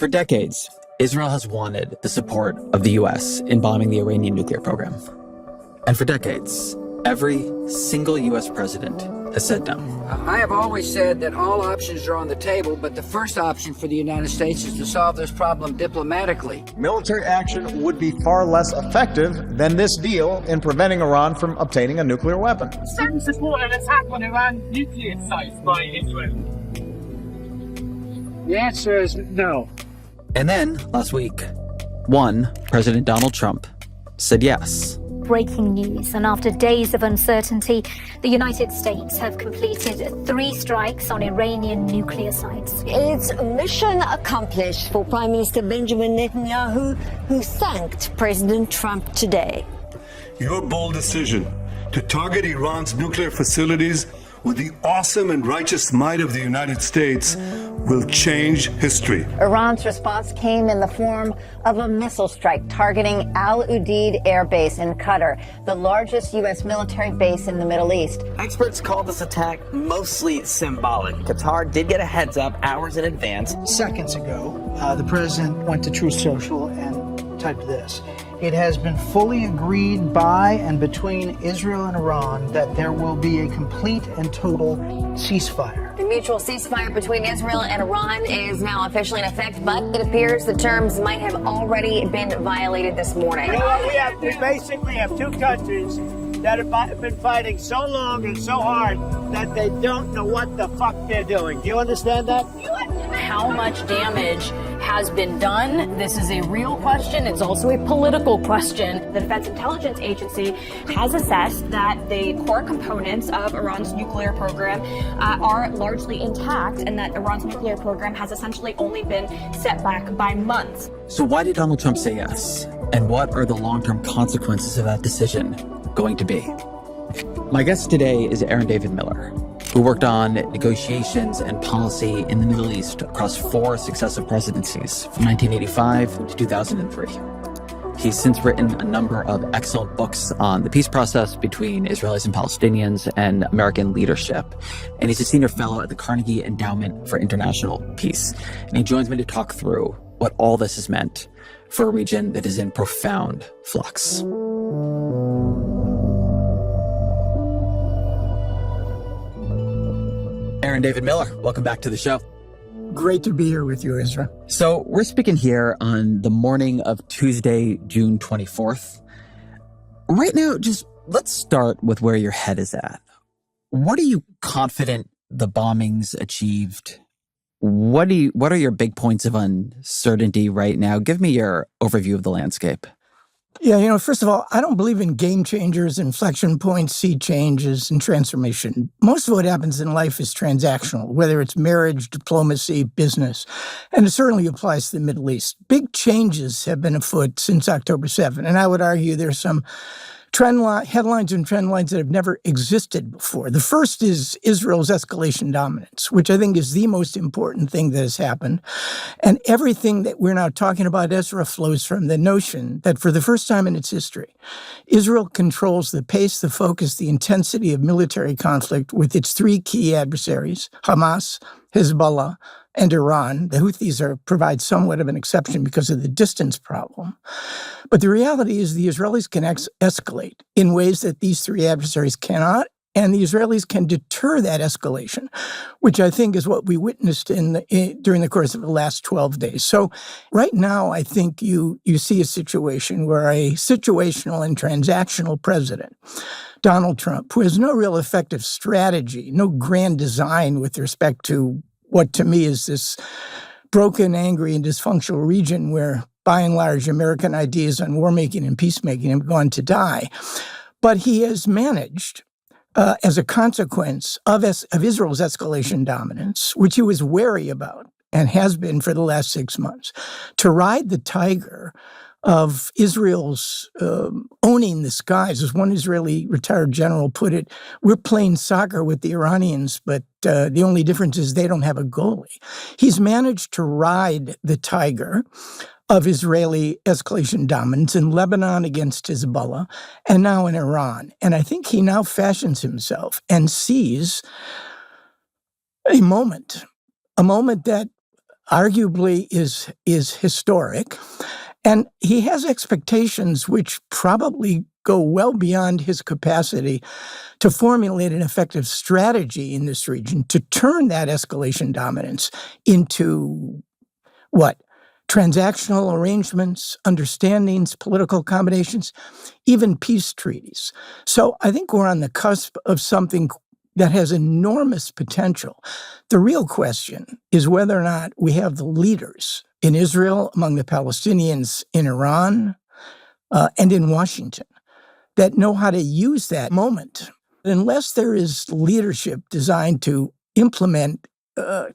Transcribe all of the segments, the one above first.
For decades, Israel has wanted the support of the U.S. in bombing the Iranian nuclear program. And for decades, every single U.S. president has said no. I have always said that all options are on the table, but the first option for the United States is to solve this problem diplomatically. Military action would be far less effective than this deal in preventing Iran from obtaining a nuclear weapon. Certain support an attack on Iran's nuclear sites by Israel. The answer is no. And then, last week, President Donald Trump said yes. Breaking news, and after days of uncertainty, the United States have completed 3 strikes on Iranian nuclear sites. It's mission accomplished for Prime Minister Benjamin Netanyahu, who thanked President Trump today. Your bold decision to target Iran's nuclear facilities with the awesome and righteous might of the United States will change history. Iran's response came in the form of a missile strike targeting Al Udeid Air Base in Qatar, the largest U.S. military base in the Middle East. Experts call this attack mostly symbolic. Qatar did get a heads up hours in advance. Seconds ago, the president went to Truth Social and typed this. It has been fully agreed by and between Israel and Iran that there will be a complete and total ceasefire. The mutual ceasefire between Israel and Iran is now officially in effect, but it appears the terms might have already been violated this morning. You know what we basically have 2 countries that have been fighting so long and so hard that they don't know what the fuck they're doing. Do you understand that? How much damage has been done? This is a real question. It's also a political question. The Defense Intelligence Agency has assessed that the core components of Iran's nuclear program are largely intact, and that Iran's nuclear program has essentially only been set back by months. So why did Donald Trump say yes? And what are the long-term consequences of that decision going to be? My guest today is Aaron David Miller, who worked on negotiations and policy in the Middle East across 4 successive presidencies from 1985 to 2003. He's since written a number of excellent books on the peace process between Israelis and Palestinians and American leadership. And he's a senior fellow at the Carnegie Endowment for International Peace. And he joins me to talk through what all this has meant for a region that is in profound flux. Aaron David Miller, welcome back to the show. Great to be here with you, Ezra. So we're speaking here on the morning of Tuesday, June 24th. Right now, just let's start with where your head is at. What are you confident the bombings achieved? What are your big points of uncertainty right now? Give me your overview of the landscape. Yeah, first of all, I don't believe in game changers, inflection points, sea changes, and transformation. Most of what happens in life is transactional, whether it's marriage, diplomacy, business, and it certainly applies to the Middle East. Big changes have been afoot since October 7, and I would argue there's some headlines and trend lines that have never existed before. The first is Israel's escalation dominance, which I think is the most important thing that has happened. And everything that we're now talking about, Ezra, flows from the notion that for the first time in its history, Israel controls the pace, the focus, the intensity of military conflict with its 3 key adversaries, Hamas, Hezbollah, and Iran. The Houthis provide somewhat of an exception because of the distance problem. But the reality is the Israelis can escalate in ways that these 3 adversaries cannot, and the Israelis can deter that escalation, which I think is what we witnessed during the course of the last 12 days. So right now, I think you see a situation where a situational and transactional president, Donald Trump, who has no real effective strategy, no grand design with respect to what to me is this broken, angry, and dysfunctional region where, by and large, American ideas on war-making and peacemaking have gone to die. But he has managed, as a consequence of Israel's escalation dominance, which he was wary about and has been for the last 6 months, to ride the tiger of Israel's owning the skies. As one Israeli retired general put it, we're playing soccer with the Iranians, but the only difference is they don't have a goalie. He's managed to ride the tiger of Israeli escalation dominance in Lebanon against Hezbollah, and now in Iran. And I think he now fashions himself and sees a moment that arguably is historic. And he has expectations which probably go well beyond his capacity to formulate an effective strategy in this region to turn that escalation dominance into what? Transactional arrangements, understandings, political combinations, even peace treaties. So I think we're on the cusp of something that has enormous potential. The real question is whether or not we have the leaders in Israel, among the Palestinians, in Iran, and in Washington that know how to use that moment. Unless there is leadership designed to implement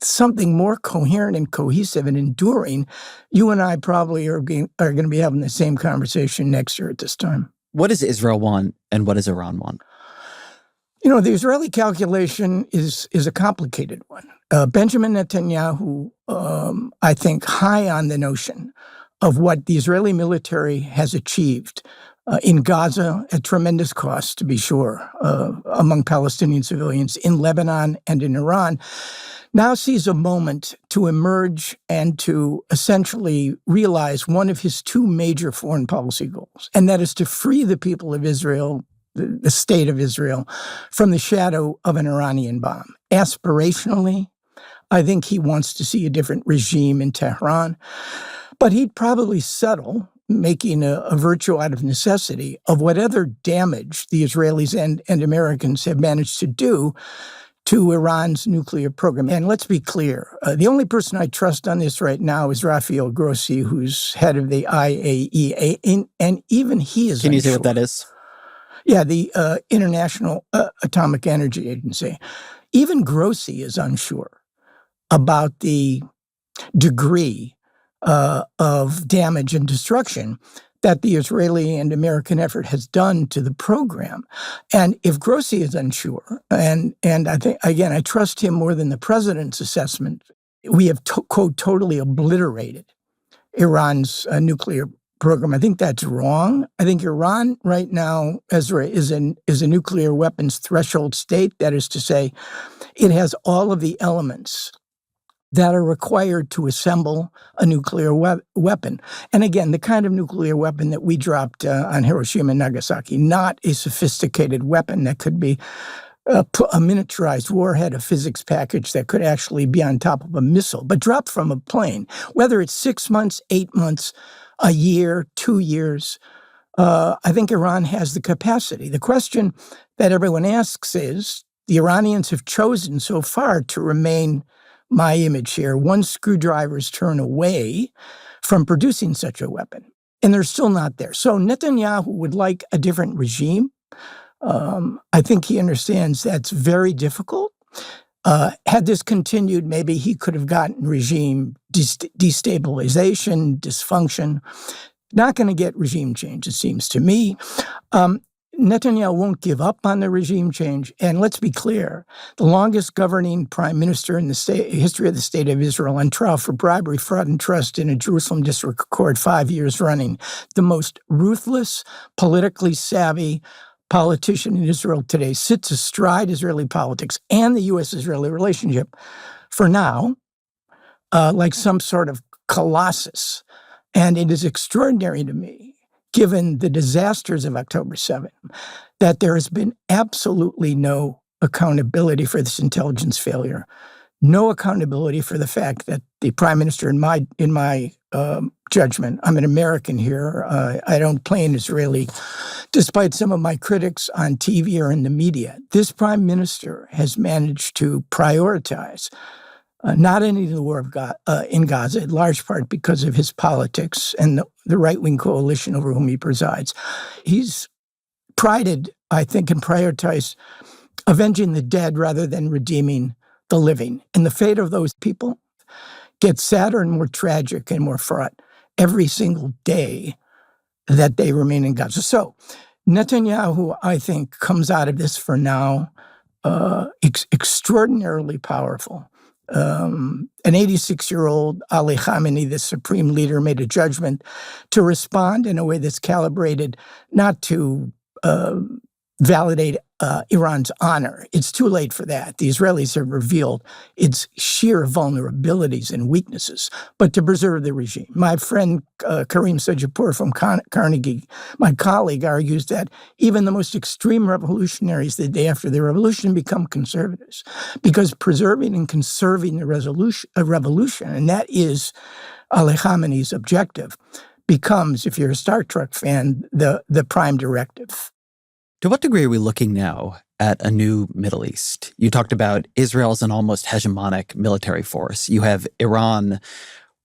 something more coherent and cohesive and enduring, you and I probably are going to be having the same conversation next year at this time. What does Israel want and what does Iran want? You know, the Israeli calculation is a complicated one. Benjamin Netanyahu, I think, high on the notion of what the Israeli military has achieved in Gaza at tremendous cost, to be sure, among Palestinian civilians, in Lebanon and in Iran, now sees a moment to emerge and to essentially realize one of his two major foreign policy goals, and that is to free the people of Israel, the state of Israel, from the shadow of an Iranian bomb. Aspirationally, I think he wants to see a different regime in Tehran, but he'd probably settle, making a virtue out of necessity, of whatever damage the Israelis and Americans have managed to do to Iran's nuclear program. And let's be clear, the only person I trust on this right now is Rafael Grossi, who's head of the IAEA, and even he is Can you say unsure. what that is? Yeah, the International Atomic Energy Agency. Even Grossi is unsure about the degree of damage and destruction that the Israeli and American effort has done to the program. And if Grossi is unsure, and I think, again, I trust him more than the president's assessment, we have, quote, totally obliterated Iran's nuclear program. I think that's wrong. I think Iran right now, Ezra, is a nuclear weapons threshold state. That is to say, it has all of the elements that are required to assemble a nuclear weapon. And again, the kind of nuclear weapon that we dropped on Hiroshima and Nagasaki, not a sophisticated weapon that could be a miniaturized warhead, a physics package that could actually be on top of a missile, but dropped from a plane. Whether it's 6 months, 8 months, a year, 2 years, I think Iran has the capacity. The question that everyone asks is, the Iranians have chosen so far to remain, my image here, one screwdriver's turn away from producing such a weapon. And they're still not there. So Netanyahu would like a different regime. I think he understands that's very difficult. Had this continued, maybe he could have gotten regime destabilization, dysfunction. Not going to get regime change, it seems to me. Netanyahu won't give up on the regime change. And let's be clear, the longest governing prime minister in the history of the state of Israel on trial for bribery, fraud, and trust in a Jerusalem district court 5 years running, the most ruthless, politically savvy politician in Israel today, sits astride Israeli politics and the U.S.-Israeli relationship for now, like some sort of colossus. And it is extraordinary to me, given the disasters of October 7th, that there has been absolutely no accountability for this intelligence failure, no accountability for the fact that the prime minister, in my judgment, I'm an American here, I don't play an Israeli, despite some of my critics on TV or in the media, this prime minister has managed to prioritize not ending the war in Gaza, in large part because of his politics and the right-wing coalition over whom he presides. He's prided, I think, and prioritized avenging the dead rather than redeeming the living. And the fate of those people gets sadder and more tragic and more fraught every single day that they remain in Gaza. So Netanyahu, I think, comes out of this for now extraordinarily powerful. An 86-year-old Ali Khamenei, the supreme leader, made a judgment to respond in a way that's calibrated not to validate Iran's honor. It's too late for that. The Israelis have revealed its sheer vulnerabilities and weaknesses, but to preserve the regime. My friend Karim Sajapur from Carnegie, my colleague, argues that even the most extreme revolutionaries the day after the revolution become conservatives, because preserving and conserving the revolution, and that is Ali Khamenei's objective, becomes, if you're a Star Trek fan, the prime directive. To what degree are we looking now at a new Middle East? You talked about Israel as an almost hegemonic military force. You have Iran,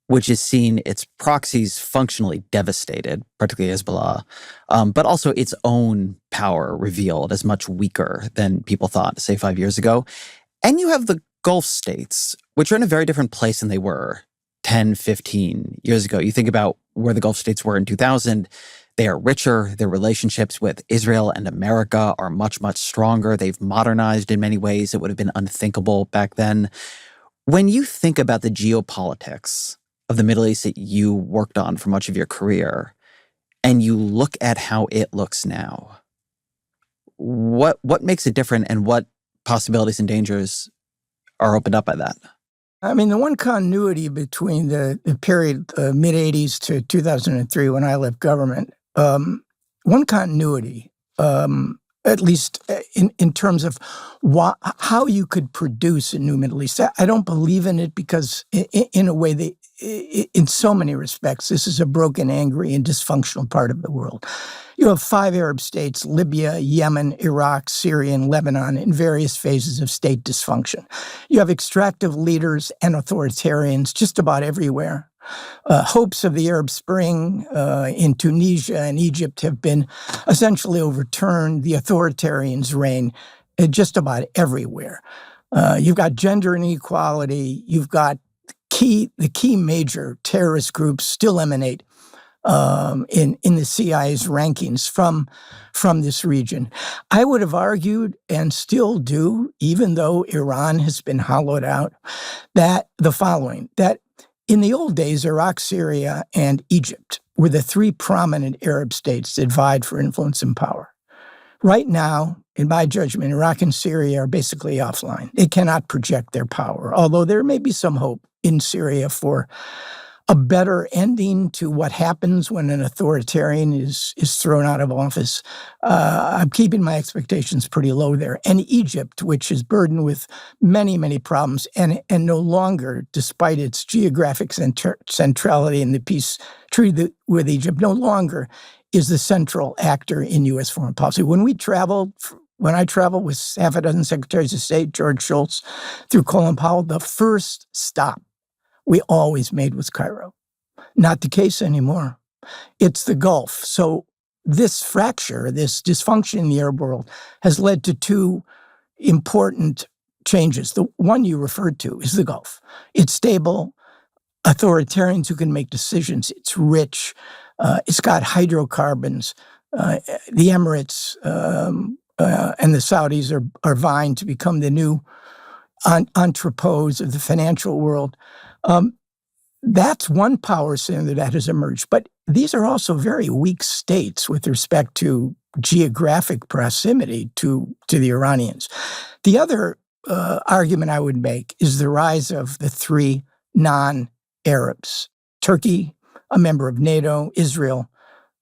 which has seen its proxies functionally devastated, particularly Hezbollah, but also its own power revealed as much weaker than people thought, say, 5 years ago. And you have the Gulf states, which are in a very different place than they were 10, 15 years ago. You think about where the Gulf states were in 2000. They are richer. Their relationships with Israel and America are much, much stronger. They've modernized in many ways that would have been unthinkable back then. When you think about the geopolitics of the Middle East that you worked on for much of your career, and you look at how it looks now, what makes it different, and what possibilities and dangers are opened up by that? I mean, the one continuity between the period mid-'80s to 2003 when I left government, one continuity, at least in terms of how you could produce a new Middle East. I don't believe in it because in a way, in so many respects, this is a broken, angry, and dysfunctional part of the world. You have 5 Arab states, Libya, Yemen, Iraq, Syria, and Lebanon, in various phases of state dysfunction. You have extractive leaders and authoritarians just about everywhere. Hopes of the Arab Spring in Tunisia and Egypt have been essentially overturned. The authoritarians reign just about everywhere. You've got gender inequality. You've got the key major terrorist groups still emanate in the CIA's rankings from this region. I would have argued, and still do, even though Iran has been hollowed out, that the following, that in the old days, Iraq, Syria, and Egypt were the 3 prominent Arab states that vied for influence and power. Right now, in my judgment, Iraq and Syria are basically offline. They cannot project their power, although there may be some hope in Syria for a better ending to what happens when an authoritarian is thrown out of office. I'm keeping my expectations pretty low there. And Egypt, which is burdened with many, many problems, and no longer, despite its geographic centrality in the peace treaty with Egypt, no longer is the central actor in U.S. foreign policy. When I traveled with half a dozen secretaries of state, George Shultz, through Colin Powell, the first stop we always made was Cairo. Not the case anymore. It's the Gulf. So this fracture, this dysfunction in the Arab world has led to 2 important changes. The one you referred to is the Gulf. It's stable, authoritarians who can make decisions. It's rich. It's got hydrocarbons. The Emirates and the Saudis are vying to become the new entrepôts of the financial world. That's one power center that has emerged. But these are also very weak states with respect to geographic proximity to the Iranians. The other argument I would make is the rise of the 3 non-Arabs. Turkey, a member of NATO, Israel,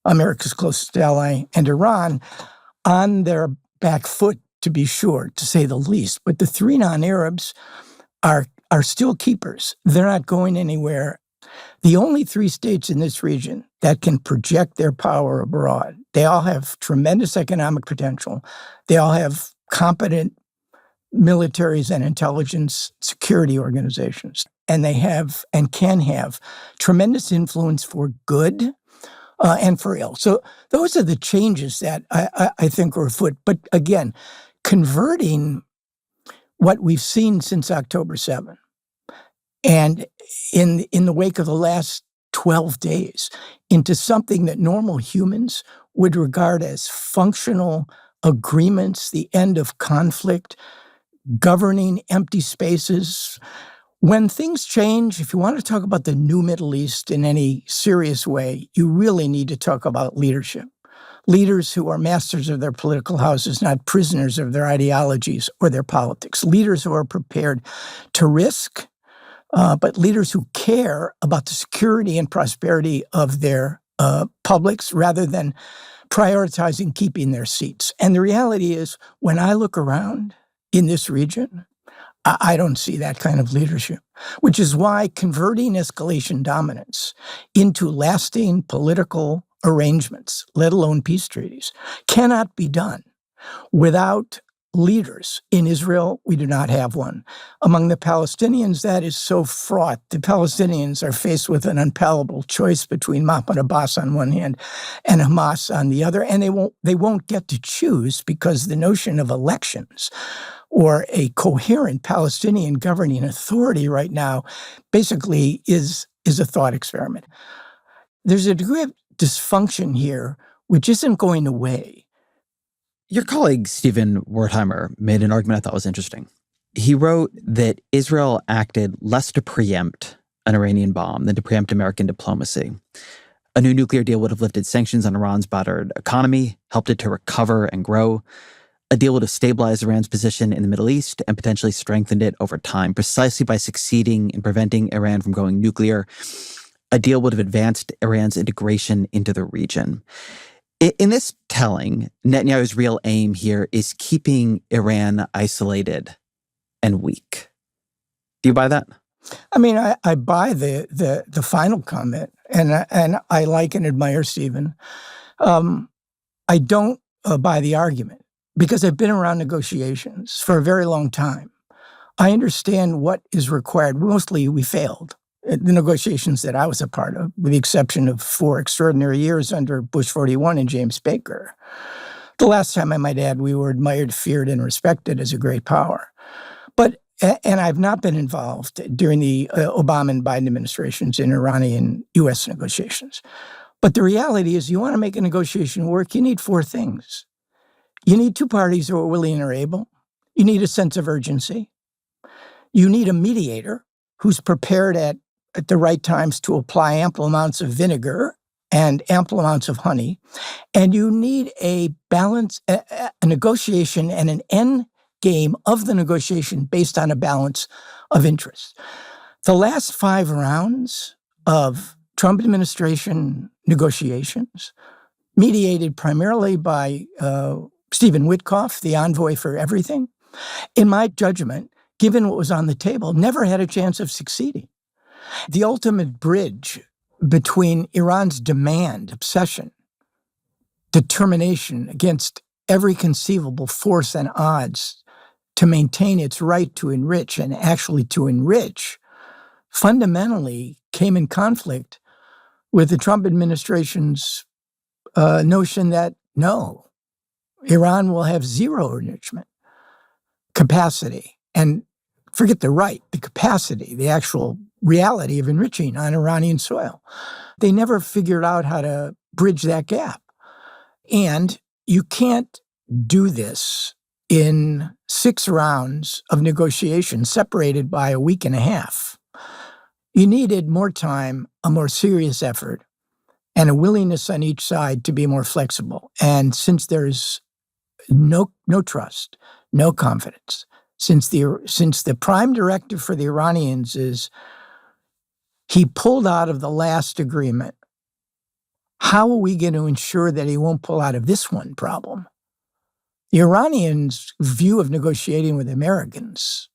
America's closest ally, and Iran, on their back foot, to be sure, to say the least. But the 3 non-Arabs are still keepers. They're not going anywhere. The only 3 states in this region that can project their power abroad, they all have tremendous economic potential. They all have competent militaries and intelligence security organizations. And they have and can have tremendous influence for good and for ill. So those are the changes that I think are afoot. But again, converting what we've seen since October 7 and in the wake of the last 12 days into something that normal humans would regard as functional agreements, the end of conflict, governing empty spaces. When things change, if you want to talk about the new Middle East in any serious way, you really need to talk about leadership. Leaders who are masters of their political houses, not prisoners of their ideologies or their politics. Leaders who are prepared to risk, but leaders who care about the security and prosperity of their publics rather than prioritizing keeping their seats. And the reality is, when I look around in this region, I don't see that kind of leadership, which is why converting escalation dominance into lasting political arrangements, let alone peace treaties, cannot be done without leaders. In Israel, we do not have one. Among the Palestinians, that is so fraught. The Palestinians are faced with an unpalatable choice between Mahmoud Abbas on one hand and Hamas on the other, and they won't get to choose because the notion of elections or a coherent Palestinian governing authority right now basically is a thought experiment. There's a degree of dysfunction here which isn't going away. Your colleague, Stephen Wertheimer, made an argument I thought was interesting. He wrote that Israel acted less to preempt an Iranian bomb than to preempt American diplomacy. A new nuclear deal would have lifted sanctions on Iran's battered economy, helped it to recover and grow. A deal would have stabilized Iran's position in the Middle East and potentially strengthened it over time, precisely by succeeding in preventing Iran from going nuclear. A deal would have advanced Iran's integration into the region. In this telling, Netanyahu's real aim here is keeping Iran isolated and weak. Do you buy that? I mean, I buy the final comment, and I like and admire Stephen. I don't buy the argument because I've been around negotiations for a very long time. I understand what is required. Mostly we failed. The negotiations that I was a part of, with the exception of 4 extraordinary years under Bush 41 and James Baker. The last time, I might add, we were admired, feared, and respected as a great power. And I've not been involved during the Obama and Biden administrations in Iranian U.S. negotiations. But the reality is, you want to make a negotiation work, you need 4 things. You need 2 parties who are willing and are able. You need a sense of urgency. You need a mediator who's prepared at the right times to apply ample amounts of vinegar and ample amounts of honey. And you need a balance, a negotiation and an end game of the negotiation based on a balance of interests. The last 5 rounds of Trump administration negotiations, mediated primarily by Stephen Witkoff, the envoy for everything, in my judgment, given what was on the table, never had a chance of succeeding. The ultimate bridge between Iran's demand, obsession, determination against every conceivable force and odds to maintain its right to enrich and actually to enrich, fundamentally came in conflict with the Trump administration's notion that, no, Iran will have zero enrichment capacity. And forget the right, the capacity, the actual reality of enriching on Iranian soil. They never figured out how to bridge that gap. And you can't do this in 6 rounds of negotiations separated by a week and a half. You needed more time, a more serious effort, and a willingness on each side to be more flexible. And since there's no trust, no confidence, since the prime directive for the Iranians is he pulled out of the last agreement, how are we going to ensure that he won't pull out of this one problem? The Iranians' view of negotiating with Americans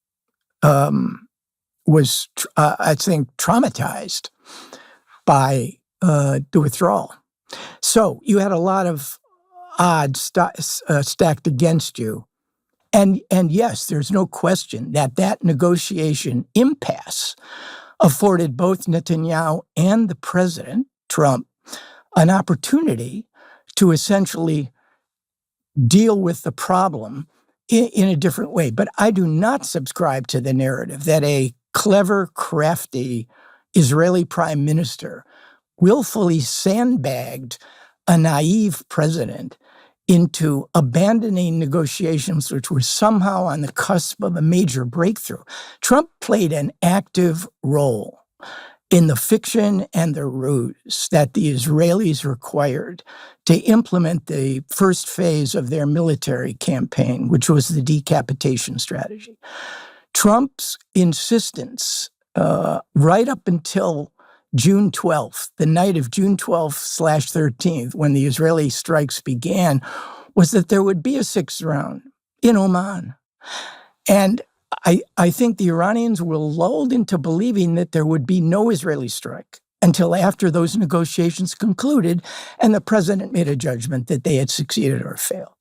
was, I think, traumatized by the withdrawal. So you had a lot of odds stacked against you. And yes, there's no question that negotiation impasse afforded both Netanyahu and the president, Trump, an opportunity to essentially deal with the problem in a different way. But I do not subscribe to the narrative that a clever, crafty Israeli prime minister willfully sandbagged a naive president into abandoning negotiations which were somehow on the cusp of a major breakthrough. Trump played an active role in the fiction and the ruse that the Israelis required to implement the first phase of their military campaign, which was the decapitation strategy. Trump's insistence right up until June 12th, the night of June 12th/13th, when the Israeli strikes began, was that there would be a sixth round in Oman. And I think the Iranians were lulled into believing that there would be no Israeli strike until after those negotiations concluded and the president made a judgment that they had succeeded or failed.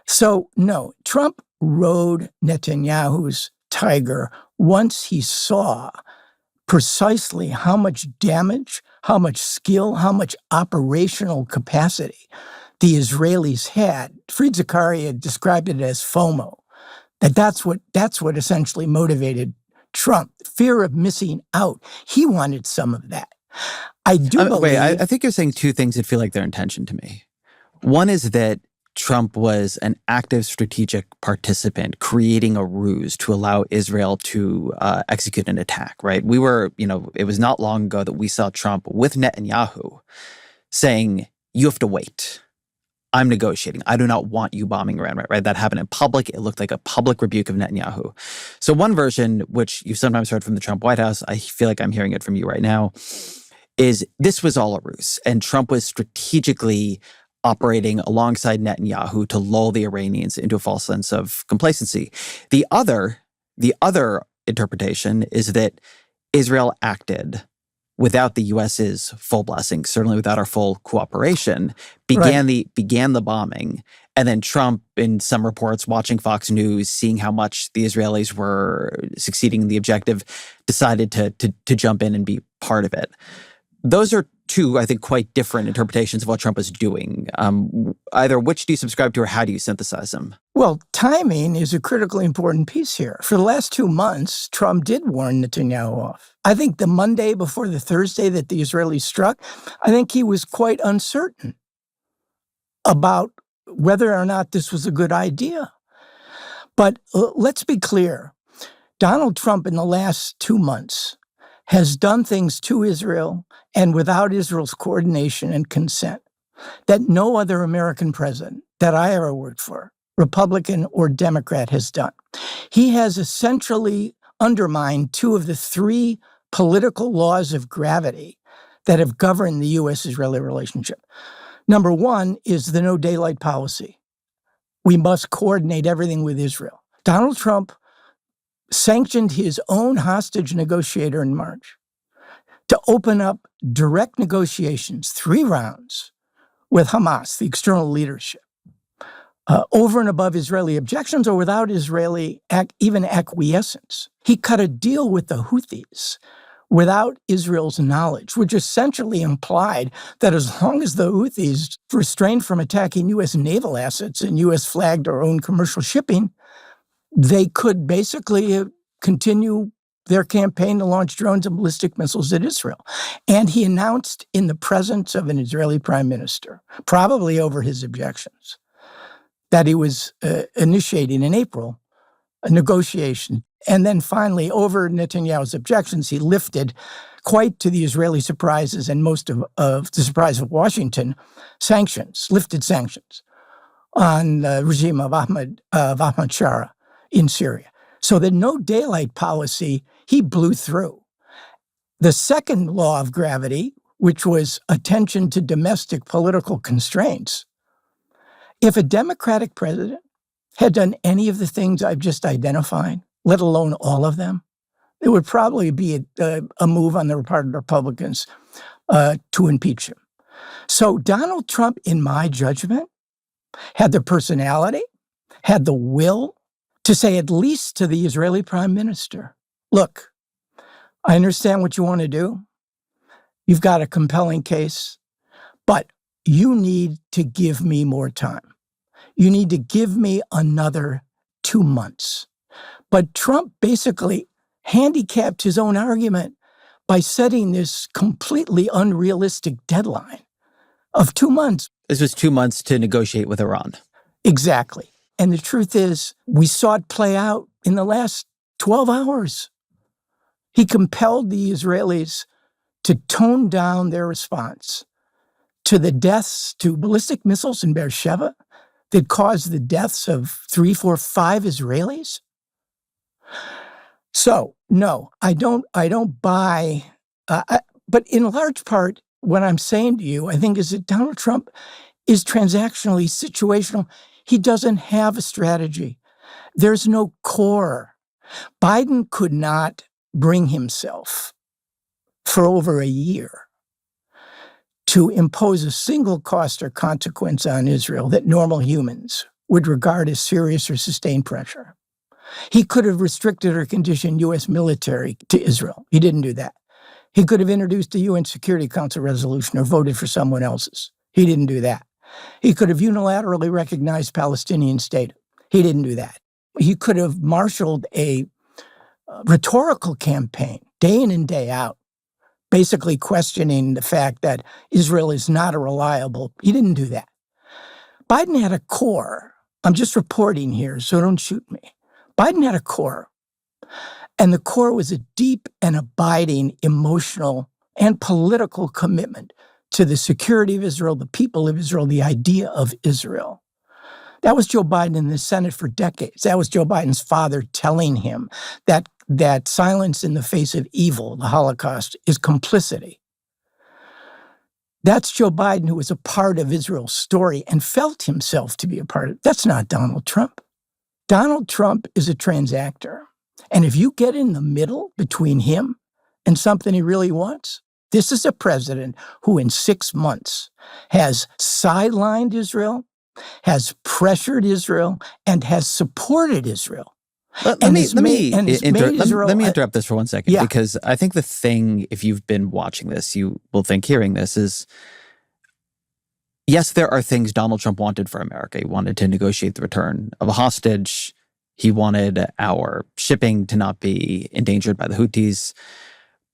So, no, Trump rode Netanyahu's tiger once he saw precisely how much damage, how much skill, how much operational capacity the Israelis had. Fareed Zakaria described it as FOMO. That's what essentially motivated Trump, fear of missing out. He wanted some of that. I do believe... Wait, I think you're saying two things that feel like they're in tension to me. One is that Trump was an active strategic participant creating a ruse to allow Israel to execute an attack, right? It was not long ago that we saw Trump with Netanyahu saying, you have to wait. I'm negotiating. I do not want you bombing Iran, right? That happened in public. It looked like a public rebuke of Netanyahu. So one version, which you've sometimes heard from the Trump White House, I feel like I'm hearing it from you right now, is this was all a ruse. And Trump was strategically operating alongside Netanyahu to lull the Iranians into a false sense of complacency. The other interpretation is that Israel acted without the U.S.'s full blessing, certainly without our full cooperation, began the bombing. And then Trump, in some reports, watching Fox News, seeing how much the Israelis were succeeding in the objective, decided to jump in and be part of it. Those are two, I think, quite different interpretations of what Trump was doing. Either which do you subscribe to, or how do you synthesize them? Well, timing is a critically important piece here. For the last 2 months, Trump did warn Netanyahu off. I think the Monday before the Thursday that the Israelis struck, I think he was quite uncertain about whether or not this was a good idea. But let's be clear. Donald Trump in the last 2 months has done things to Israel and without Israel's coordination and consent that no other American president that I ever worked for, Republican or Democrat, has done. He has essentially undermined 2 of the 3 political laws of gravity that have governed the U.S.-Israeli relationship. Number 1 is the no daylight policy. We must coordinate everything with Israel. Donald Trump sanctioned his own hostage negotiator in March to open up direct negotiations, 3 rounds, with Hamas, the external leadership, over and above Israeli objections or without Israeli even acquiescence. He cut a deal with the Houthis without Israel's knowledge, which essentially implied that as long as the Houthis restrained from attacking U.S. naval assets and U.S. flagged or owned commercial shipping, they could basically continue their campaign to launch drones and ballistic missiles at Israel. And he announced in the presence of an Israeli prime minister, probably over his objections, that he was initiating in April a negotiation. And then finally, over Netanyahu's objections, he lifted, quite to the Israeli surprises and most of the surprise of Washington, lifted sanctions on the regime of Ahmad Shara in Syria. So the no daylight policy, he blew through. The second law of gravity, which was attention to domestic political constraints, if a Democratic president had done any of the things I've just identified, let alone all of them, it would probably be a move on the part of the Republicans to impeach him. So Donald Trump, in my judgment, had the personality, had the will to say at least to the Israeli prime minister, look, I understand what you want to do. You've got a compelling case, but you need to give me more time. You need to give me another 2 months. But Trump basically handicapped his own argument by setting this completely unrealistic deadline of 2 months. This was 2 months to negotiate with Iran. Exactly. And the truth is, we saw it play out in the last 12 hours. He compelled the Israelis to tone down their response to the deaths, to ballistic missiles in Beersheba that caused the deaths of 3, 4, 5 Israelis? So, no, I don't buy, but in large part, what I'm saying to you, I think, is that Donald Trump is transactionally situational. He doesn't have a strategy. There's no core. Biden could not bring himself for over a year to impose a single cost or consequence on Israel that normal humans would regard as serious or sustained pressure. He could have restricted or conditioned U.S. military to Israel. He didn't do that. He could have introduced a UN Security Council resolution or voted for someone else's. He didn't do that. He could have unilaterally recognized Palestinian state. He didn't do that. He could have marshaled a rhetorical campaign day in and day out, basically questioning the fact that Israel is not a reliable. He didn't do that. Biden had a core. I'm just reporting here, so don't shoot me. Biden had a core. And the core was a deep and abiding emotional and political commitment to the security of Israel, the people of Israel, the idea of Israel. That was Joe Biden in the Senate for decades. That was Joe Biden's father telling him that silence in the face of evil, the Holocaust, is complicity. That's Joe Biden, who was a part of Israel's story and felt himself to be a part of it. That's not Donald Trump. Donald Trump is a transactor. And if you get in the middle between him and something he really wants, this is a president who in 6 months has sidelined Israel, has pressured Israel, and has supported Israel. Let me interrupt this for 1 second, because I think the thing, if you've been watching this, you will think hearing this is, yes, there are things Donald Trump wanted for America. He wanted to negotiate the return of a hostage. He wanted our shipping to not be endangered by the Houthis.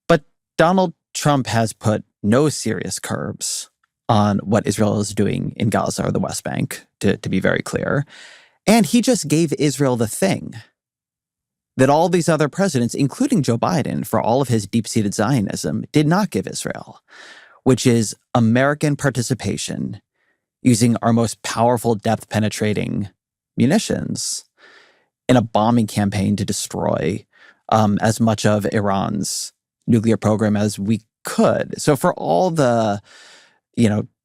But Donald Trump has put no serious curbs on what Israel is doing in Gaza or the West Bank, to be very clear. And he just gave Israel the thing that all these other presidents, including Joe Biden, for all of his deep-seated Zionism, did not give Israel, which is American participation using our most powerful depth-penetrating munitions in a bombing campaign to destroy as much of Iran's nuclear program as we could. So for all the,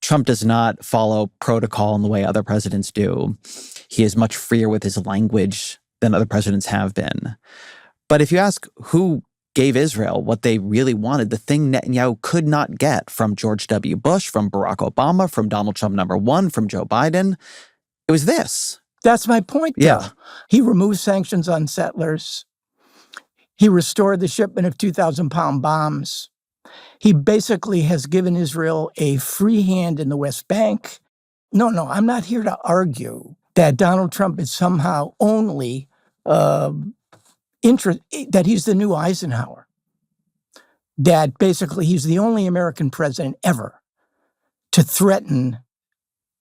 Trump does not follow protocol in the way other presidents do. He is much freer with his language than other presidents have been. But if you ask who gave Israel what they really wanted, the thing Netanyahu could not get from George W. Bush, from Barack Obama, from Donald Trump #1, from Joe Biden, it was this. That's my point, though. Yeah. He removed sanctions on settlers. He restored the shipment of 2,000-pound bombs. He basically has given Israel a free hand in the West Bank. No, I'm not here to argue that Donald Trump is somehow only that he's the new Eisenhower. That basically he's the only American president ever to threaten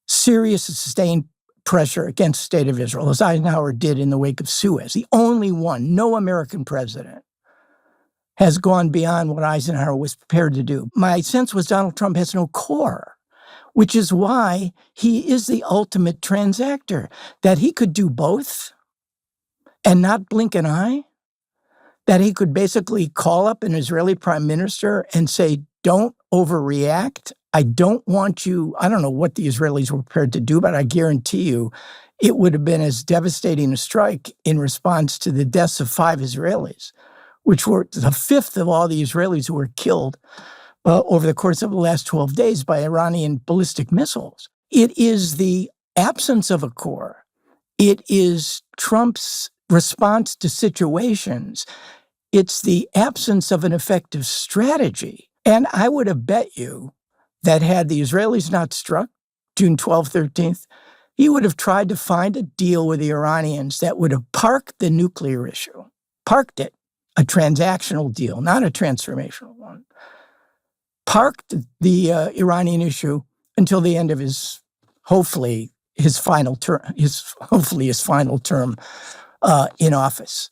serious and sustained pressure against the state of Israel, as Eisenhower did in the wake of Suez. The only one. No American president has gone beyond what Eisenhower was prepared to do. My sense was Donald Trump has no core, which is why he is the ultimate transactor, that he could do both and not blink an eye, that he could basically call up an Israeli prime minister and say, don't overreact. I don't want you, I don't know what the Israelis were prepared to do, but I guarantee you it would have been as devastating a strike in response to the deaths of 5 Israelis, which were the 5th of all the Israelis who were killed over the course of the last 12 days by Iranian ballistic missiles. It is the absence of a core. It is Trump's response to situations. It's the absence of an effective strategy. And I would have bet you that had the Israelis not struck June 12th, 13th, he would have tried to find a deal with the Iranians that would have parked the nuclear issue, parked it, a transactional deal, not a transformational one, parked the Iranian issue until the end of his final term in office.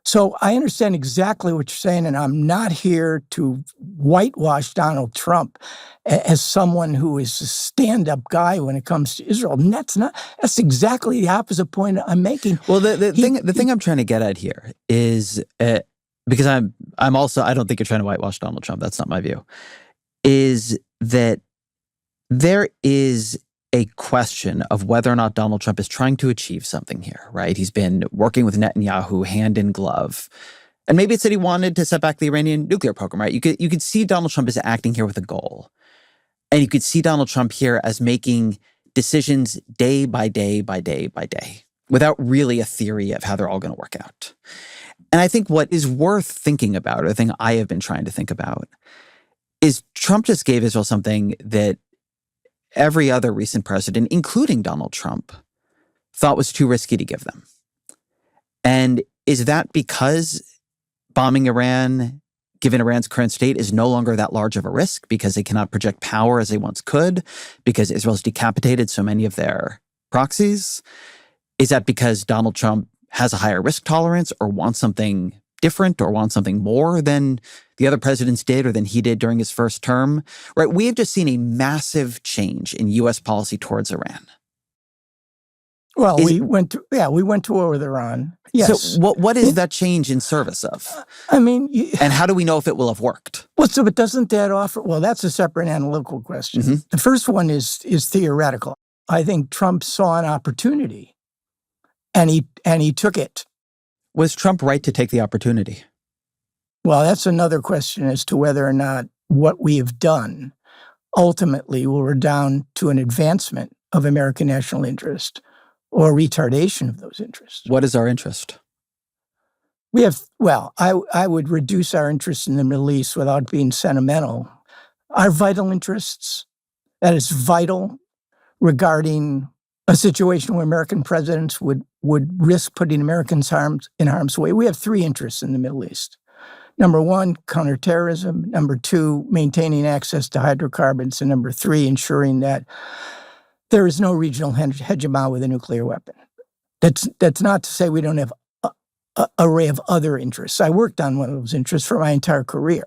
So I understand exactly what you're saying, and I'm not here to whitewash Donald Trump as someone who is a stand-up guy when it comes to Israel. And that's exactly the opposite point I'm making. Well, the thing I'm trying to get at here is, because I'm also, I don't think you're trying to whitewash Donald Trump. That's not my view. Is that there is a question of whether or not Donald Trump is trying to achieve something here, right? He's been working with Netanyahu hand in glove. And maybe it's that he wanted to set back the Iranian nuclear program, right? You could see Donald Trump as acting here with a goal. And you could see Donald Trump here as making decisions day by day by day by day, without really a theory of how they're all going to work out. And I think what is worth thinking about, or the thing I have been trying to think about, is Trump just gave Israel something that every other recent president, including Donald Trump, thought was too risky to give them. And is that because bombing Iran, given Iran's current state, is no longer that large of a risk because they cannot project power as they once could, because Israel's decapitated so many of their proxies? Is that because Donald Trump has a higher risk tolerance, or wants something different, or wants something more than the other presidents did, or than he did during his first term? Right? We have just seen a massive change in U.S. policy towards Iran. Well, we went to war with Iran. Yes. So what is that change in service of? I mean, and how do we know if it will have worked? Well, so but doesn't that offer? Well, that's a separate analytical question. Mm-hmm. The first one is theoretical. I think Trump saw an opportunity, and he took it. Was Trump right to take the opportunity? Well, that's another question as to whether or not what we have done ultimately will redound to an advancement of American national interest or retardation of those interests. What is our interest? We have, well, I would reduce our interest in the Middle East without being sentimental. Our vital interests, that is vital regarding a situation where American presidents would risk putting Americans in harm's way. We have three interests in the Middle East. Number one, counterterrorism. Number two, maintaining access to hydrocarbons. And number three, ensuring that there is no regional hegemon with a nuclear weapon. That's not to say we don't have an array of other interests. I worked on one of those interests for my entire career,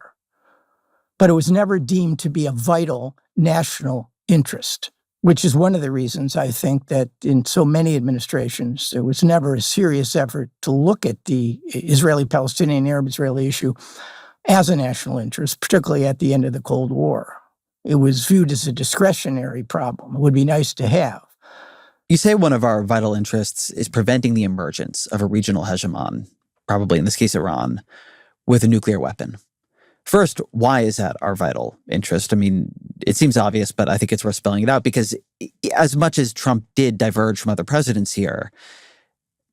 but it was never deemed to be a vital national interest, which is one of the reasons I think that in so many administrations, there was never a serious effort to look at the Israeli-Palestinian, Arab-Israeli issue as a national interest, particularly at the end of the Cold War. It was viewed as a discretionary problem. It would be nice to have. You say one of our vital interests is preventing the emergence of a regional hegemon, probably in this case Iran, with a nuclear weapon. First, why is that our vital interest? I mean, it seems obvious, but I think it's worth spelling it out, because as much as Trump did diverge from other presidents here,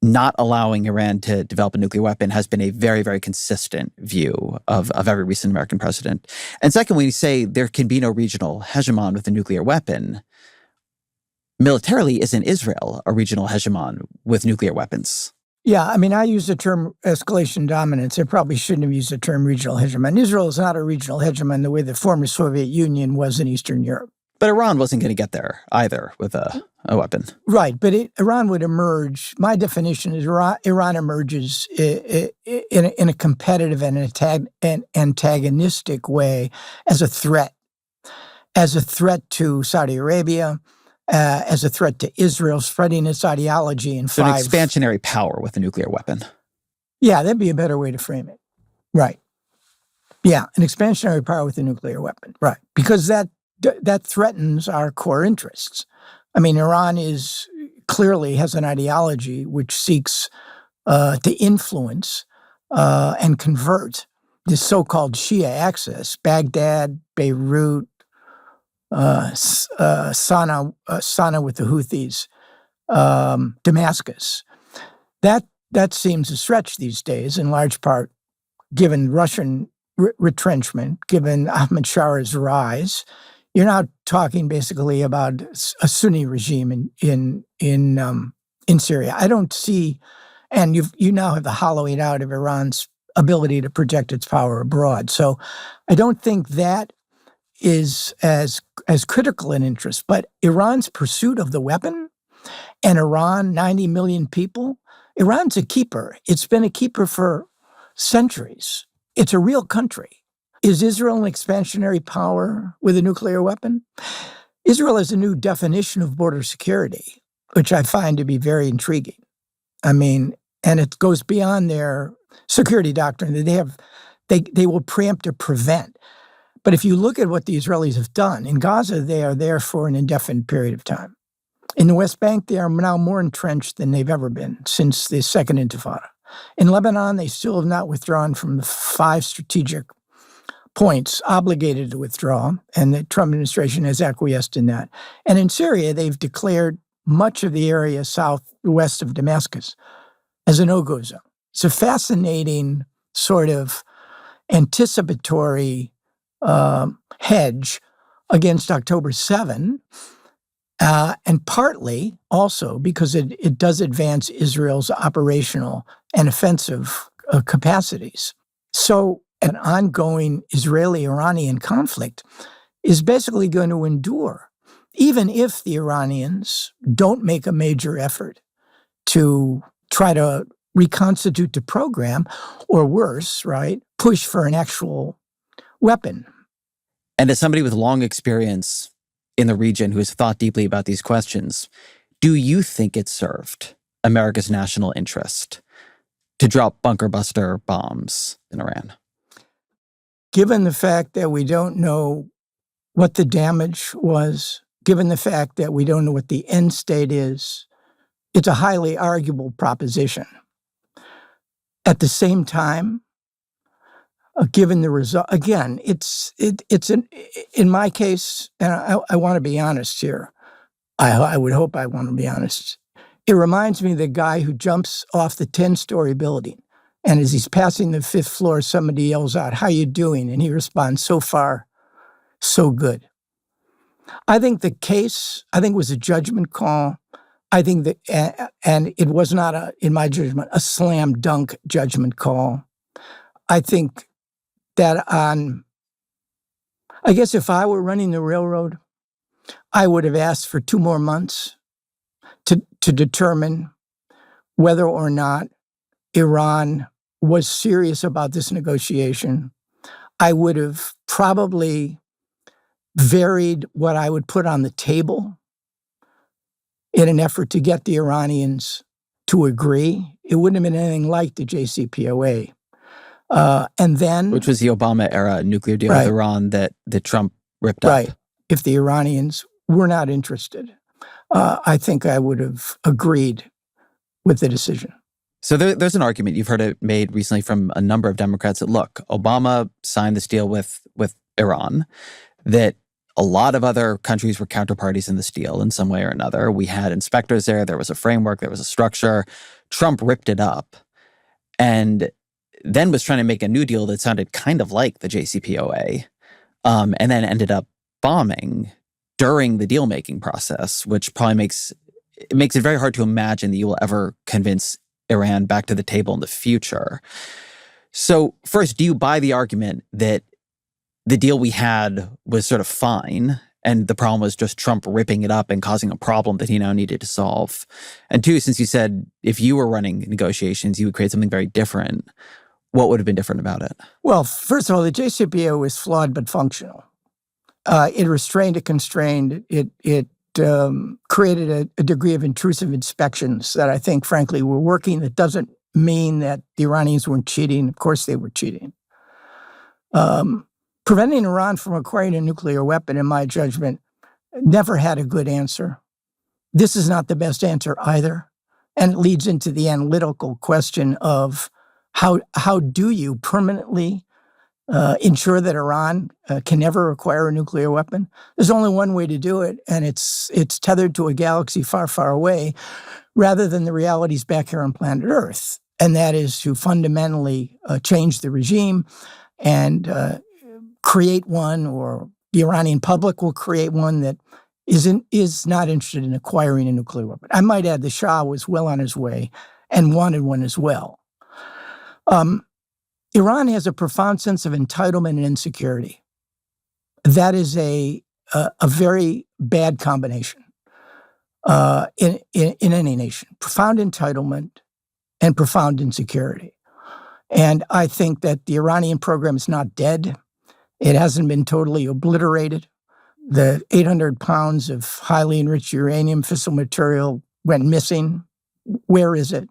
not allowing Iran to develop a nuclear weapon has been a very, very consistent view of every recent American president. And second, when you say there can be no regional hegemon with a nuclear weapon, militarily, isn't Israel a regional hegemon with nuclear weapons? Yeah, I mean, I use the term escalation dominance. I probably shouldn't have used the term regional hegemon. Israel is not a regional hegemon the way the former Soviet Union was in Eastern Europe. But Iran wasn't going to get there either with a weapon. Right, but Iran would emerge. My definition is Iran emerges in a competitive and antagonistic way as a threat to Saudi Arabia, as a threat to Israel, spreading its ideology in so an expansionary power with a nuclear weapon. Yeah, that'd be a better way to frame it. Right. Yeah, an expansionary power with a nuclear weapon. Right. Because that threatens our core interests. I mean, Iran clearly has an ideology which seeks to influence and convert this so-called Shia axis, Baghdad, Beirut, Sana'a with the Houthis, Damascus. That seems a stretch these days, in large part, given Russian retrenchment, given Ahmad Shara's rise. You're now talking basically about a Sunni regime in Syria. I don't see, and you now have the hollowing out of Iran's ability to project its power abroad. So I don't think that is as critical an interest. But Iran's pursuit of the weapon, and Iran, 90 million people, Iran's a keeper. It's been a keeper for centuries. It's a real country. Is Israel an expansionary power with a nuclear weapon? Israel has a new definition of border security, which I find to be very intriguing. I mean, and it goes beyond their security doctrine. They will preempt or prevent. But if you look at what the Israelis have done, in Gaza, they are there for an indefinite period of time. In the West Bank, they are now more entrenched than they've ever been since the Second Intifada. In Lebanon, they still have not withdrawn from the 5 strategic points obligated to withdraw, and the Trump administration has acquiesced in that. And in Syria, they've declared much of the area southwest of Damascus as a no-go zone. It's a fascinating sort of anticipatory hedge against October 7, and partly also because it does advance Israel's operational and offensive capacities. So an ongoing Israeli-Iranian conflict is basically going to endure, even if the Iranians don't make a major effort to try to reconstitute the program, or worse, right, push for an actual weapon. And as somebody with long experience in the region who has thought deeply about these questions, do you think it served America's national interest to drop bunker buster bombs in Iran? Given the fact that we don't know what the damage was, given the fact that we don't know what the end state is, it's a highly arguable proposition. At the same time, given the result, again, in my case, and I want to be honest here. I would hope I want to be honest. It reminds me of the guy who jumps off the 10-story building, and as he's passing the 5th floor, somebody yells out, "How you doing?" And he responds, "So far, so good." I think the case, was a judgment call. I think that, and it was not, in my judgment, a slam dunk judgment call. I think that I guess if I were running the railroad, I would have asked for 2 more months to determine whether or not Iran was serious about this negotiation. I would have probably varied what I would put on the table in an effort to get the Iranians to agree. It wouldn't have been anything like the JCPOA. And then, which was the Obama-era nuclear deal with Iran that Trump ripped up. Right. If the Iranians were not interested, I think I would have agreed with the decision. So there's an argument, you've heard it made recently from a number of Democrats, that, look, Obama signed this deal with Iran, that a lot of other countries were counterparties in this deal in some way or another. We had inspectors there was a framework, there was a structure. Trump ripped it up and then was trying to make a new deal that sounded kind of like the JCPOA, and then ended up bombing during the deal-making process, which probably makes it very hard to imagine that you will ever convince Iran back to the table in the future. So first, do you buy the argument that the deal we had was sort of fine, and the problem was just Trump ripping it up and causing a problem that he now needed to solve? And 2, since you said if you were running negotiations, you would create something very different, what would have been different about it? Well, first of all, the JCPOA was flawed but functional. It restrained, it constrained, it created a degree of intrusive inspections that I think, frankly, were working. That doesn't mean that the Iranians weren't cheating. Of course they were cheating. Preventing Iran from acquiring a nuclear weapon, in my judgment, never had a good answer. This is not the best answer either. And it leads into the analytical question of how do you permanently ensure that Iran can never acquire a nuclear weapon? There's only one way to do it, and it's tethered to a galaxy far, far away, rather than the realities back here on planet Earth. And that is to fundamentally change the regime and create one, or the Iranian public will create one that is not interested in acquiring a nuclear weapon. I might add the Shah was well on his way and wanted one as well. Iran has a profound sense of entitlement and insecurity. That is a very bad combination in any nation. Profound entitlement and profound insecurity. And I think that the Iranian program is not dead. It hasn't been totally obliterated. The 800 pounds of highly enriched uranium fissile material went missing. Where is it?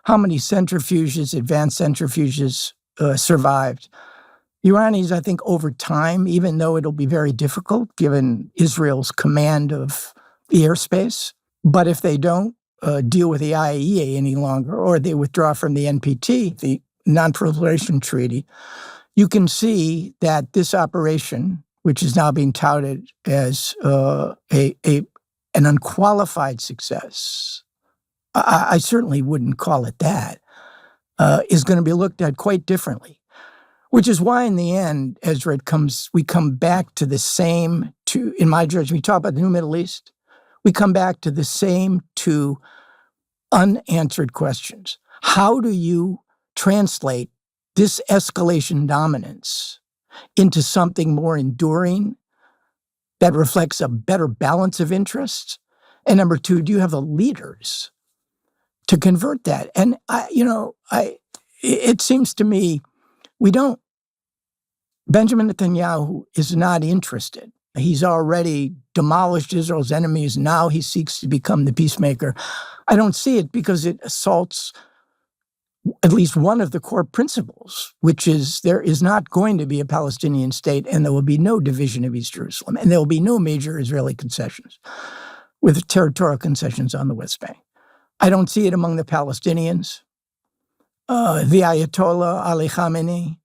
How many centrifuges, advanced centrifuges, survived? Iranians, I think, over time, even though it'll be very difficult given Israel's command of the airspace, but if they don't deal with the IAEA any longer, or they withdraw from the NPT, the Non-Proliferation Treaty, you can see that this operation, which is now being touted as an unqualified success, I certainly wouldn't call it that, is going to be looked at quite differently. Which is why, in the end, Ezra, we come back to the same two, in my judgment, we talk about the new Middle East, we come back to the same two unanswered questions. How do you translate this escalation dominance into something more enduring that reflects a better balance of interests? And number two, do you have the leaders to convert that? And it seems to me Benjamin Netanyahu is not interested. He's already demolished Israel's enemies. Now he seeks to become the peacemaker. I don't see it because it assaults at least one of the core principles, which is there is not going to be a Palestinian state, and there will be no division of East Jerusalem, and there will be no major Israeli concessions with territorial concessions on the West Bank. I don't see it among the Palestinians. The Ayatollah Ali Khamenei,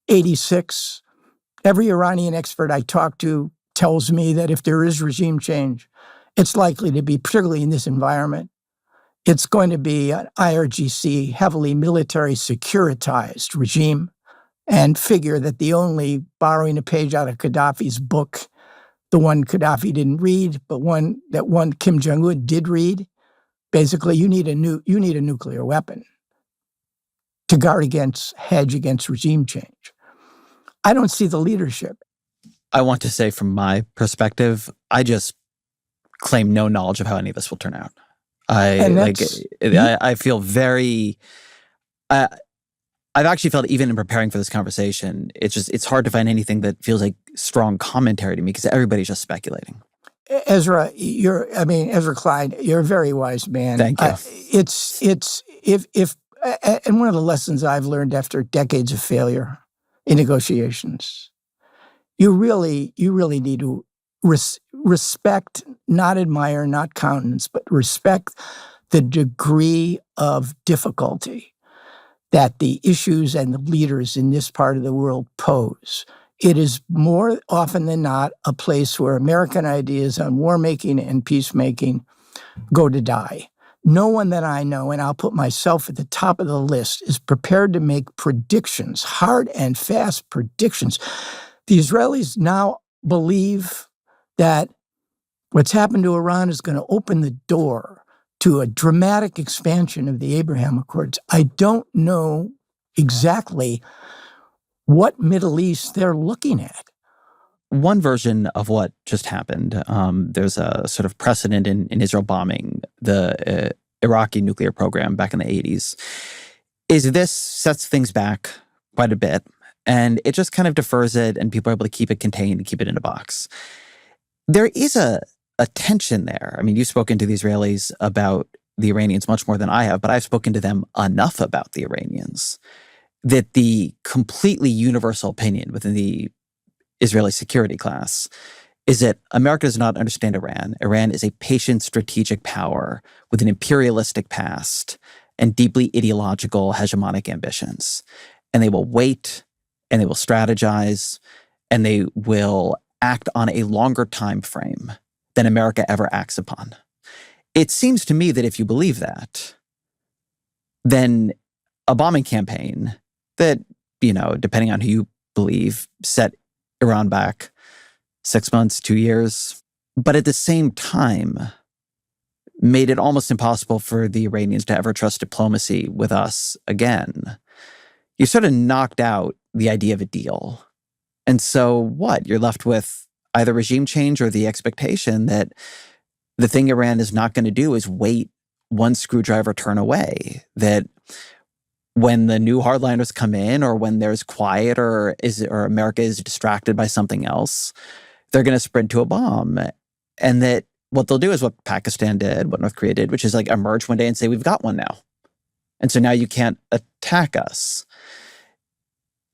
86. Every Iranian expert I talk to tells me that if there is regime change, it's likely to be, particularly in this environment, it's going to be an IRGC, heavily military securitized regime, and figure that the only, borrowing a page out of Gaddafi's book, the one Gaddafi didn't read, but one Kim Jong-un did read, basically you need a nuclear weapon to hedge against regime change. I don't see the leadership. I want to say from my perspective, I just claim no knowledge of how any of this will turn out. I feel very, I've actually felt, even in preparing for this conversation, it's hard to find anything that feels like strong commentary to me because everybody's just speculating. Ezra Klein, you're a very wise man. Thank you. And one of the lessons I've learned after decades of failure in negotiations, you really need to respect, not admire, not countenance, but respect the degree of difficulty that the issues and the leaders in this part of the world pose. It is more often than not a place where American ideas on war-making and peacemaking go to die. No one that I know, and I'll put myself at the top of the list, is prepared to make predictions, hard and fast predictions. The Israelis now believe that what's happened to Iran is going to open the door to a dramatic expansion of the Abraham Accords. I don't know exactly what Middle East they're looking at. One version of what just happened, there's a sort of precedent in Israel bombing the Iraqi nuclear program back in the 80s, is this sets things back quite a bit, and it just kind of defers it, and people are able to keep it contained and keep it in a box. There is a tension there. I mean, you've spoken to the Israelis about the Iranians much more than I have, but I've spoken to them enough about the Iranians that the completely universal opinion within the Israeli security class is that America does not understand Iran. Iran is a patient strategic power with an imperialistic past and deeply ideological hegemonic ambitions. And they will wait, and they will strategize, and they will act on a longer time frame than America ever acts upon. It seems to me that if you believe that, then a bombing campaign that, depending on who you believe, set Iran back 6 months, 2 years, but at the same time made it almost impossible for the Iranians to ever trust diplomacy with us again. You sort of knocked out the idea of a deal. And so what? You're left with either regime change or the expectation that the thing Iran is not going to do is wait one screwdriver turn away, that when the new hardliners come in, or when there's quiet, or America is distracted by something else, they're going to sprint to a bomb. And that what they'll do is what Pakistan did, what North Korea did, which is like emerge one day and say, we've got one now. And so now you can't attack us.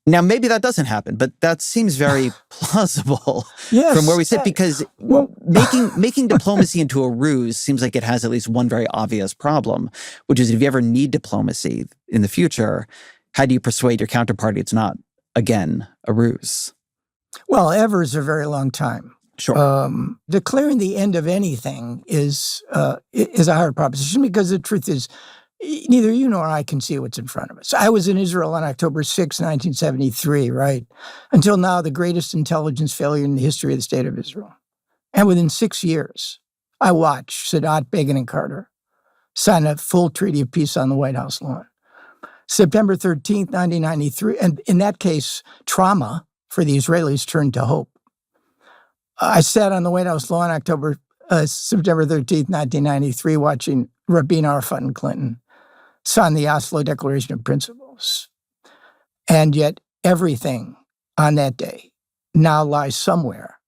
Now, maybe that doesn't happen, but that seems very plausible from where we sit, because making diplomacy into a ruse seems like it has at least one very obvious problem, which is if you ever need diplomacy in the future, how do you persuade your counterparty it's not, again, a ruse? Well, ever is a very long time. Sure. Declaring the end of anything is a hard proposition, because the truth is, neither you nor I can see what's in front of us. I was in Israel on October 6, 1973, right? Until now, the greatest intelligence failure in the history of the state of Israel. And within 6 years, I watched Sadat, Begin, and Carter sign a full treaty of peace on the White House lawn. September 13th, 1993, and in that case, trauma for the Israelis turned to hope. I sat on the White House lawn September 13th, 1993, watching Rabin, Arafat, and Clinton sign the Oslo Declaration of Principles. And yet everything on that day now lies somewhere,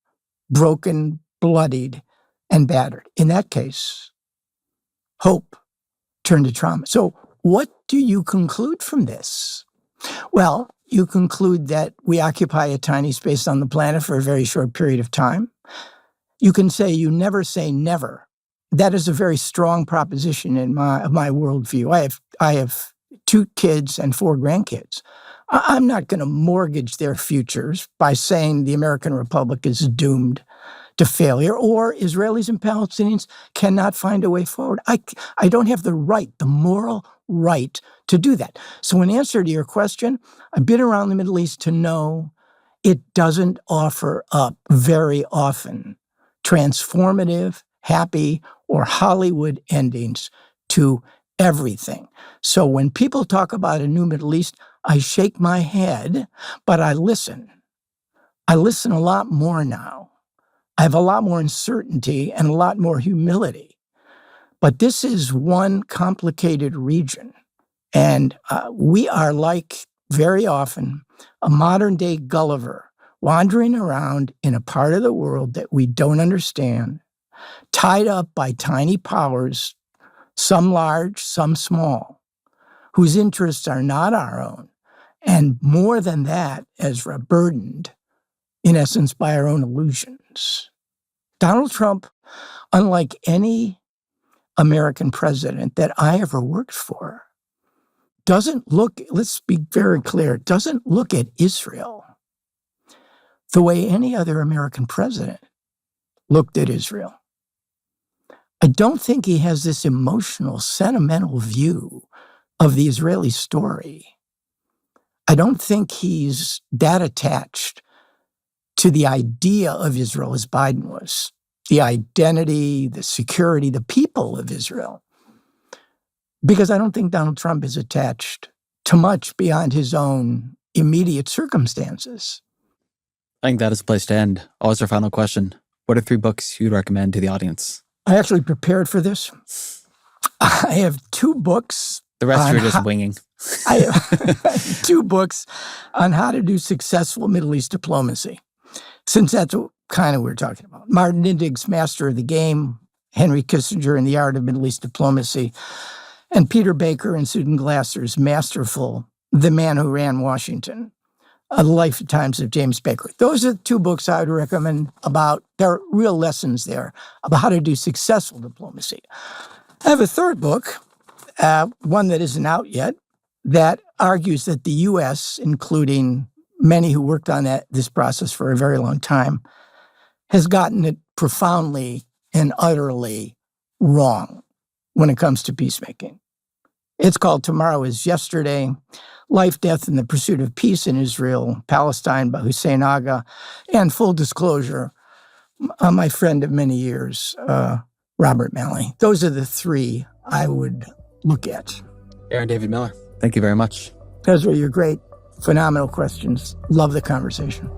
broken, bloodied, and battered. In that case, hope turned to trauma. So what do you conclude from this? Well, you conclude that we occupy a tiny space on the planet for a very short period of time. You can say you never say never. That is a very strong proposition in my worldview. I have 2 kids and 4 grandkids. I'm not going to mortgage their futures by saying the American Republic is doomed to failure, or Israelis and Palestinians cannot find a way forward. I don't have the right, the moral right to do that. So in answer to your question, I've been around the Middle East to know it doesn't offer up very often transformative, happy, or Hollywood endings to everything. So when people talk about a new Middle East, I shake my head, but I listen. I listen a lot more now. I have a lot more uncertainty and a lot more humility. But this is one complicated region. And we are like, very often, a modern-day Gulliver wandering around in a part of the world that we don't understand, tied up by tiny powers, some large, some small, whose interests are not our own. And more than that, Ezra, burdened, in essence, by our own illusions. Donald Trump, unlike any American president that I ever worked for, doesn't look, let's be very clear, doesn't look at Israel the way any other American president looked at Israel. I don't think he has this emotional, sentimental view of the Israeli story. I don't think he's that attached to the idea of Israel as Biden was, the identity, the security, the people of Israel. Because I don't think Donald Trump is attached to much beyond his own immediate circumstances. I think that is a place to end. Always our final question. What are 3 books you'd recommend to the audience? I actually prepared for this. I have 2 books. The rest you're just winging. I have 2 books on how to do successful Middle East diplomacy, since that's what kind of we're talking about. Martin Indig's Master of the Game, Henry Kissinger and the Art of Middle East Diplomacy, and Peter Baker and Susan Glasser's masterful The Man Who Ran Washington, A Lifetimes of James Baker. Those are the 2 books I would recommend about, there are real lessons there about how to do successful diplomacy. I have a 3rd book, one that isn't out yet, that argues that the U.S., including many who worked on this process for a very long time, has gotten it profoundly and utterly wrong when it comes to peacemaking. It's called Tomorrow is Yesterday, Life, Death, and the Pursuit of Peace in Israel, Palestine by Hussein Agha, and full disclosure, my friend of many years, Robert Malley. Those are the 3 I would look at. Aaron David Miller, thank you very much. Ezra, you're great. Phenomenal questions. Love the conversation.